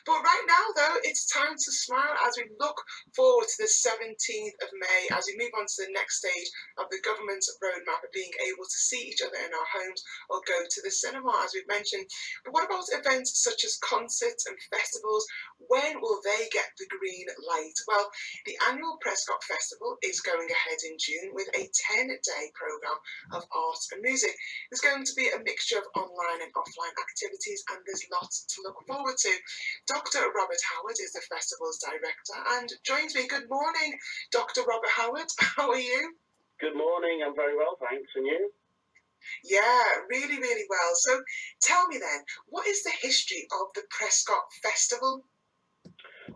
But right now, though, it's time to smile as we look forward to the 17th of May, as we move on to the next stage of the government's roadmap of being able to see each other in our homes or go to the cinema, as we've mentioned. But what about events such as concerts and festivals? When will they get the green light? Well, the annual Prescot Festival is going ahead in June with a 10-day programme of art and music. There's going to be a mixture of online and offline activities, and there's lots to look forward to. Dr. Robert Howard is the festival's director and joins me. Good morning, Dr. Robert Howard. How are you? Good morning. I'm very well, thanks. And you? Yeah, really, really well. So tell me then, what is the history of the Prescot Festival?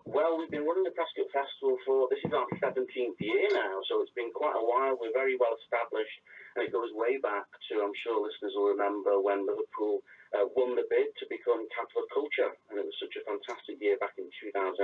Well, we've been running the Prescot Festival for, this is our 17th year now, so it's been quite a while. We're very well established, and it goes way back to, I'm sure listeners will remember, when Liverpool won the bid to become capital of culture, and it was such a fantastic year back in 2008.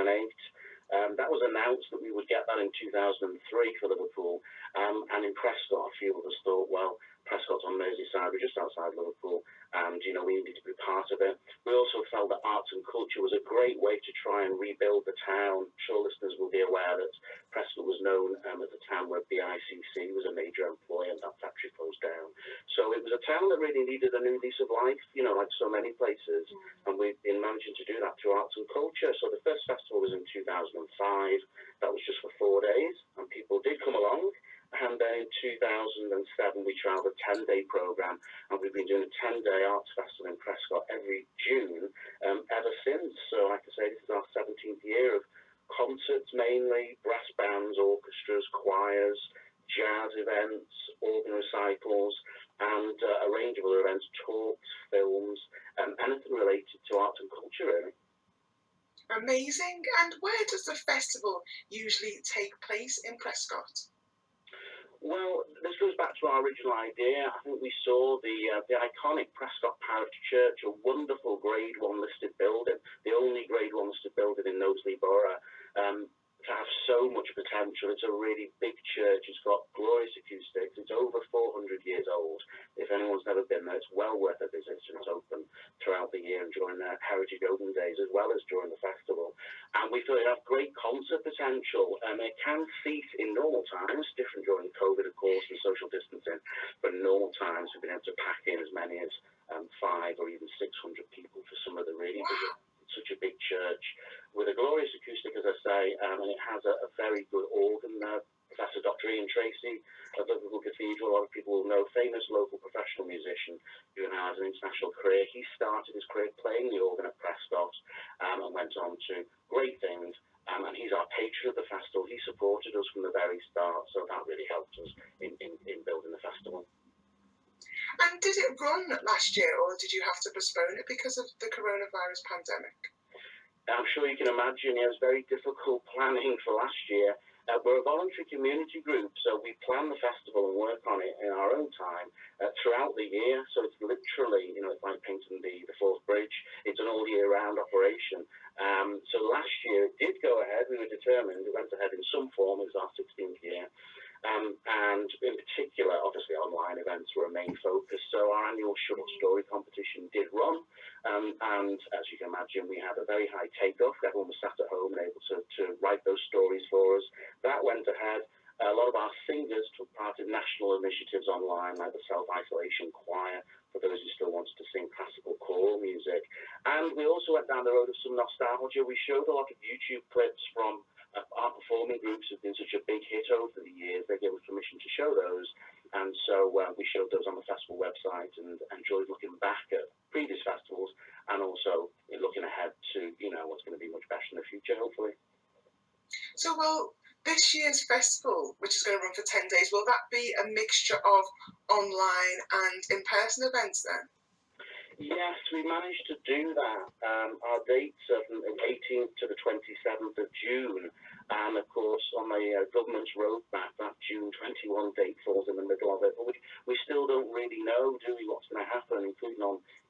That was announced that we would get that in 2003 for Liverpool, and in Prescot, a few of us thought, well, Prescot's on Merseyside, we're just outside Liverpool, and, we needed to be part of it. We also felt that arts and culture was a great way to try and rebuild the town. I'm sure listeners will be aware that Prescot was known as a town where BICC was a major employer, and that factory closed down. So it was a town that really needed a new lease of life, like so many places, and we've been managing to do that through arts and culture. So the first festival was in 2005. That was just for 4 days, and people did come along. And then in 2007, we trialled a 10-day programme, and we've been doing a 10-day arts festival in Prescott every June ever since. So, like I say, this is our 17th year of concerts mainly, brass bands, orchestras, choirs, jazz events, organ recitals, and a range of other events, talks, films, anything related to arts and culture, really. Amazing. And where does the festival usually take place in Prescott? Well, this goes back to our original idea. I think we saw the iconic Prescott Parish Church, a wonderful Grade 1 listed building, the only Grade 1 listed building in Knowsley Borough, to have so much potential. It's a really big church. It's got glorious acoustics. It's over 400 years old. If anyone's never been there, it's well worth a visit, and it's open throughout the year and during their Heritage Open Days as well as during the festival. And we thought it had great concert potential. It can seat in normal times, different during COVID, of course, and social distancing, but in normal times we've been able to pack in as many as 500 or even 600 people for some of the really big. It's such a big church with a glorious acoustic, as I say, and it has a very good organ there. Professor Dr. Ian Tracy of Liverpool Cathedral, a lot of people will know, famous local professional musician who now has an international career. He started his career playing the organ at Prescott and went on to great things. And he's our patron of the festival. He supported us from the very start, so that really helped us in building the festival. And did it run last year, or did you have to postpone it because of the coronavirus pandemic? I'm sure you can imagine it was very difficult planning for last year. We're a voluntary community group, so we plan the festival and work on it in our own time throughout the year. So it's literally, it's like painting the Forth Bridge. It's an all-year-round operation. So last year it did go ahead. We were determined. It went ahead in some form. It was our 16th year. And in particular, obviously, online events were a main focus. So our annual short story competition did run. And as you can imagine, we had a very high takeoff. Everyone was sat at home and able to write those stories for us. That went ahead. A lot of our singers took part in national initiatives online, like the Self-Isolation Choir, for those who still wanted to sing classical choral music. And we also went down the road of some nostalgia. We showed a lot of YouTube clips from our performing groups have been such a big hit over the years. They gave us permission to show those, and so we showed those on the festival website and enjoyed looking back at previous festivals and also looking ahead to what's going to be much better in the future, hopefully. So, well, this year's festival, which is going to run for 10 days, will that be a mixture of online and in-person events then? Yes, we managed to do that. Our dates are from the 18th to the 27th of June. And of course, on the government's roadmap, that June 21 date falls in the middle of it. But we still don't really know, do we, what's going to happen, including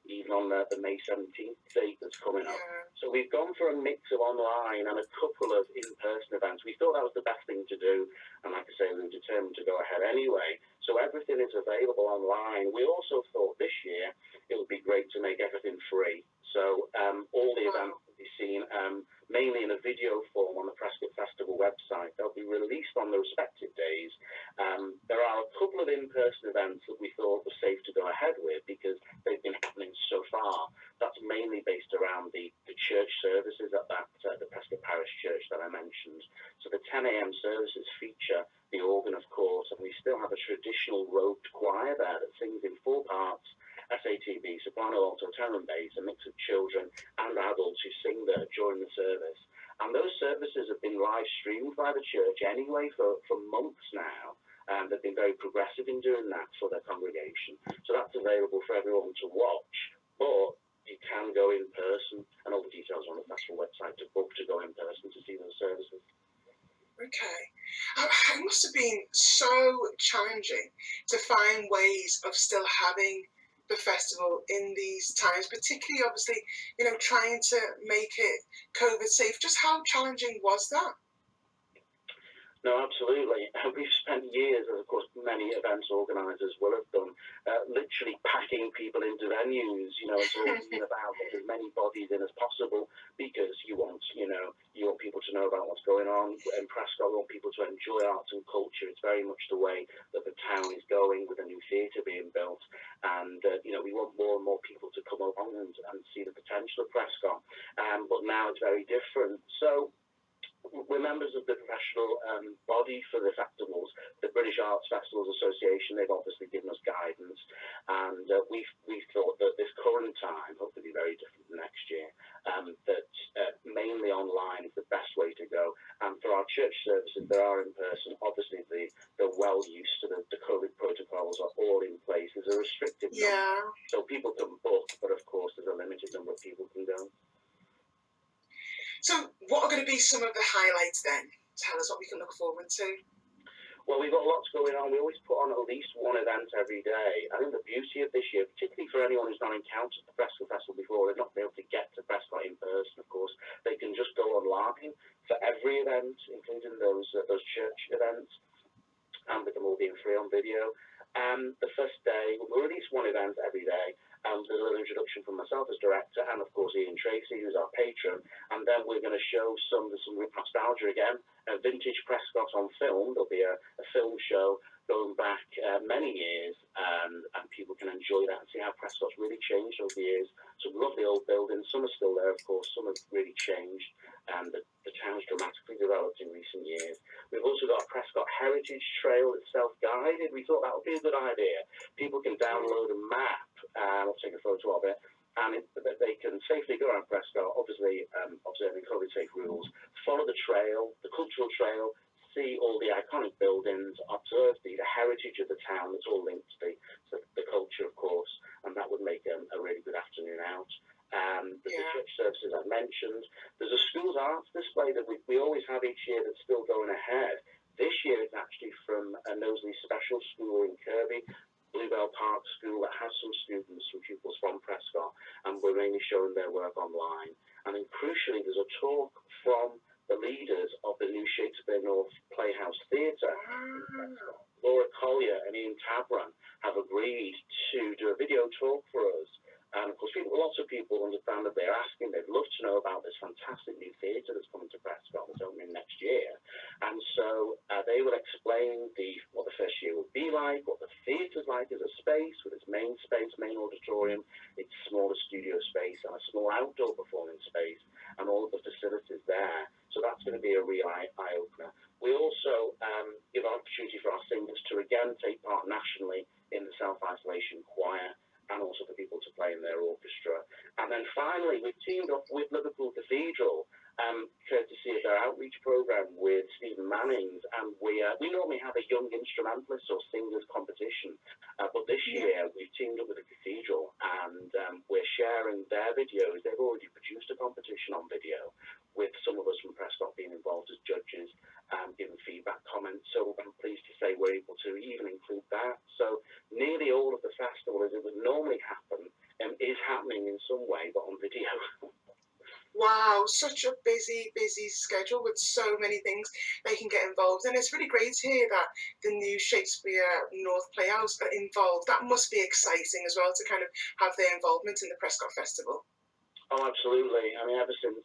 even on the May 17th date that's coming up. Yeah. So we've gone for a mix of online and a couple of in-person events. We thought that was the best thing to do. And like I say, we were determined to go ahead anyway. So everything is available online. We also thought this year it would be great to make everything free. So all the events that you seen, mainly in a video form on the Prescot Festival website. They'll be released on the respective days. There are a couple of in-person events that we thought were safe to go ahead with because they've been happening so far. That's mainly based around the church services at the Prescot Parish Church that I mentioned. So the 10 a.m. services feature the organ, of course, and we still have a traditional robed choir there that sings in 4 parts, SATB, soprano, alto, tenor and bass, a mix of children and adults who sing there during the service. And those services have been live streamed by the church anyway for months now. They've been very progressive in doing that for their congregation. So that's available for everyone to watch. But you can go in person, and all the details are on the festival website to book to go in person to see those services. Okay. It must have been so challenging to find ways of still having the festival in these times, particularly obviously, trying to make it COVID safe. Just how challenging was that? No, absolutely. We've spent years, as of course many events organisers will have done, literally packing people into venues, and talking about as many bodies in as possible because you want people to know about what's going on. In Prescot, we want people to enjoy arts and culture. It's very much the way that the town is going with a new theatre being built. And, we want more and more people to come along and see the potential of Prescot. But now it's very different. So we're members of the professional body for the festivals, the British Arts Festivals Association. They've obviously given us guidance, and we thought that this current time, hopefully be very different next year, that mainly online is the best way to go. And for our church services, there are in person. Obviously, they're well used to the COVID protocols are all in place. There's a restricted number, so people can book, but of course, there's a limited number of people can go. So what are going to be some of the highlights then? Tell us what we can look forward to. Well, we've got lots going on. We always put on at least one event every day. I think the beauty of this year, particularly for anyone who's not encountered the Prescot Festival before, they've not been able to get to Prescot in person, of course, they can just go online for every event, including those church events, and with them all being free on video. The first day, we'll release one event every day. There's a little introduction from myself as director, and of course Ian Tracy, who's our patron. And then we're going to show some nostalgia again, vintage Prescott on film. There'll be a film show going back many years, and people can enjoy that and see how Prescott's really changed over the years. Some lovely old buildings, some are still there, of course, some have really changed, and the town's dramatically developed in recent years. We've also got a Prescot Heritage Trail that's self-guided. We thought that would be a good idea. People can download a map, or take a photo of it, and they can safely go around Prescot, obviously observing COVID-safe rules, follow the trail, the cultural trail, see all the iconic buildings, observe the heritage of the town that's all linked to the culture, of course, and that would make a really good afternoon out. There's the church services I mentioned. There's a schools arts display that we always have each year that's still going ahead. This year it's actually from a Knowsley Special School in Kirby, Bluebell Park School, that has some students, some pupils from Prescot, and we're mainly showing their work online. And then crucially, there's a talk from the leaders of the new Shakespeare North Playhouse Theatre. Laura Collier and Ian Tabran have agreed to do a video talk for us. And of course, lots of people understand that they're asking, they'd love to know about this fantastic new theatre that's coming to Prescot, that's opening next year. And so they will explain what the first year will be like, what the theatre's like as a space, with its main space, main auditorium, its smaller studio space, and a small outdoor performing space, and all of the facilities there. So that's going to be a real eye-opener. We also give an opportunity for our singers to again take part nationally in the self-isolation choir, and also for people to play in their orchestra. And then finally, we've teamed up with Liverpool Cathedral, courtesy of their outreach program with Stephen Mannings, and we normally have a young instrumentalist or singers competition, but this year we've teamed up with the Cathedral, and we're sharing their videos. They've already produced a competition on video, with some of us from Prescot being involved as judges, giving feedback, comments. So I'm pleased to say we're able to even include that. So nearly all of the festival, as it would normally happen, is happening in some way, but on video. Wow, such a busy schedule with so many things they can get involved in. It's really great to hear that the new Shakespeare North Playhouse are involved. That must be exciting as well, to kind of have their involvement in the Prescot Festival. Oh, absolutely. I mean, ever since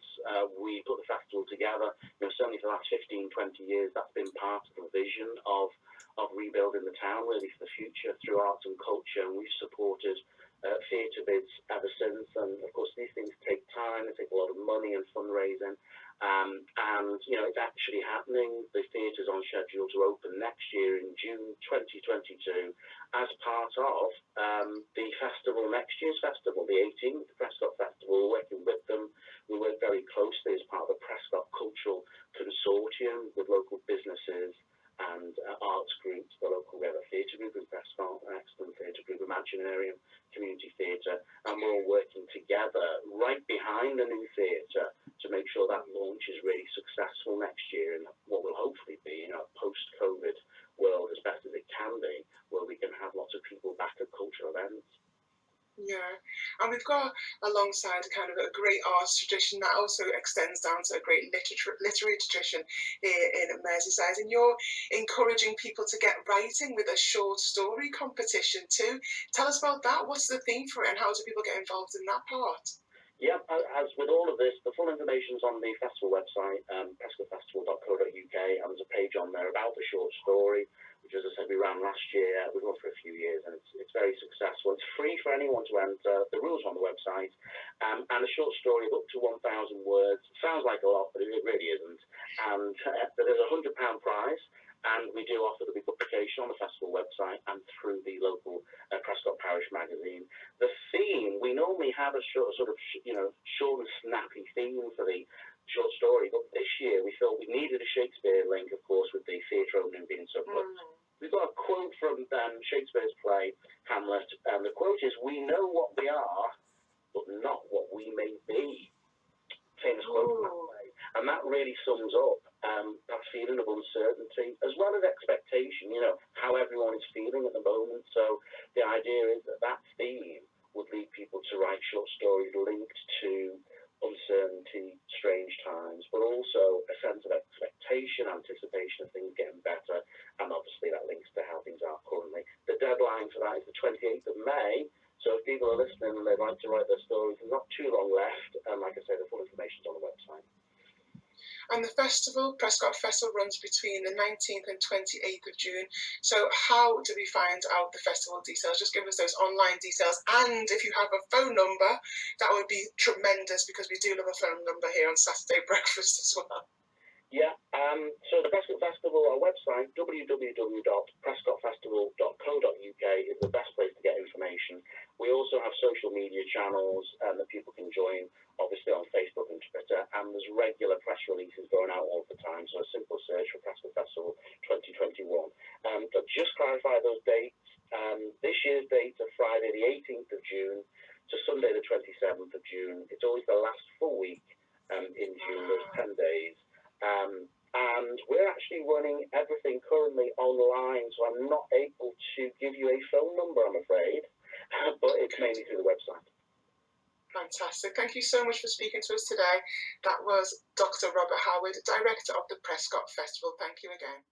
we put the festival together, certainly for the last 15, 20 years, that's been part of the vision of rebuilding the town, really, for the future through arts and culture. And we've supported theatre bids ever since. And, of course, these things take time. They take a lot of money and fundraising. And, it's actually happening. The theatre's on schedule to open next year in June 2022 as part of the festival, next year's festival, the 18th Prescot Festival. We're working with them. We work very closely as part of the Prescot Cultural Consortium with local businesses and arts groups. We have a theatre group in Prescot, an excellent theatre group, Imaginarium Community Theatre, and we're all working together right behind the new theatre to make sure that launch is really successful next year in what will hopefully be, a post-COVID world as best as it can be, where we can have lots of people back at cultural events. Yeah, and we've got alongside kind of a great arts tradition that also extends down to a great literary tradition here in Merseyside. And you're encouraging people to get writing with a short story competition too. Tell us about that. What's the theme for it, and how do people get involved in that part? Yeah, as with all of this, the full information's on the festival website, prescotfestival.co.uk, and there's a page on there about the short story, which, as I said, we ran last year. We've run for a few years, and it's very successful. It's free for anyone to enter. The rules are on the website, and a short story of up to 1,000 words. Sounds like a lot, but it really isn't. And there's a £100 prize. And we do offer the big publication on the festival website and through the local Prescot Parish magazine. The theme, we normally have a short and snappy theme for the short story, but this year we felt we needed a Shakespeare link, of course, with the theatre opening being so close. We've got a quote from Shakespeare's play, Hamlet, and the quote is, "We know what we are, but not what we may be." Famous quote from that play. And that really sums up that feeling of uncertainty, as well as expectation, how everyone is feeling at the moment. So the idea is that theme would lead people to write short stories linked to uncertainty, strange times, but also a sense of expectation, anticipation of things getting better, and obviously that links to how things are currently. The deadline for that is the 28th of May, so if people are listening and they'd like to write their stories, there's not too long left, and like I say, the full information's on the website. And the festival, Prescot Festival, runs between the 19th and 28th of June. So how do we find out the festival details? Just give us those online details. And if you have a phone number, that would be tremendous, because we do love a phone number here on Saturday Breakfast as well. Yeah, so the Prescot Festival, our website, www.prescotfestival.co.uk, is the best place to get information. We also have social media channels that people can join, obviously on Facebook and Twitter, and there's regular press releases going out all the time, so a simple search for Prescot Festival 2021. But just clarify those dates. This year's dates are Friday the 18th of June to Sunday the 27th of June. It's always the last full week in June, those 10 days. And we're actually running everything currently online, so I'm not able to give you a phone number, I'm afraid, but it's mainly through the website. Fantastic. Thank you so much for speaking to us today. That was Dr. Robert Howard, Director of the Prescot Festival. Thank you again.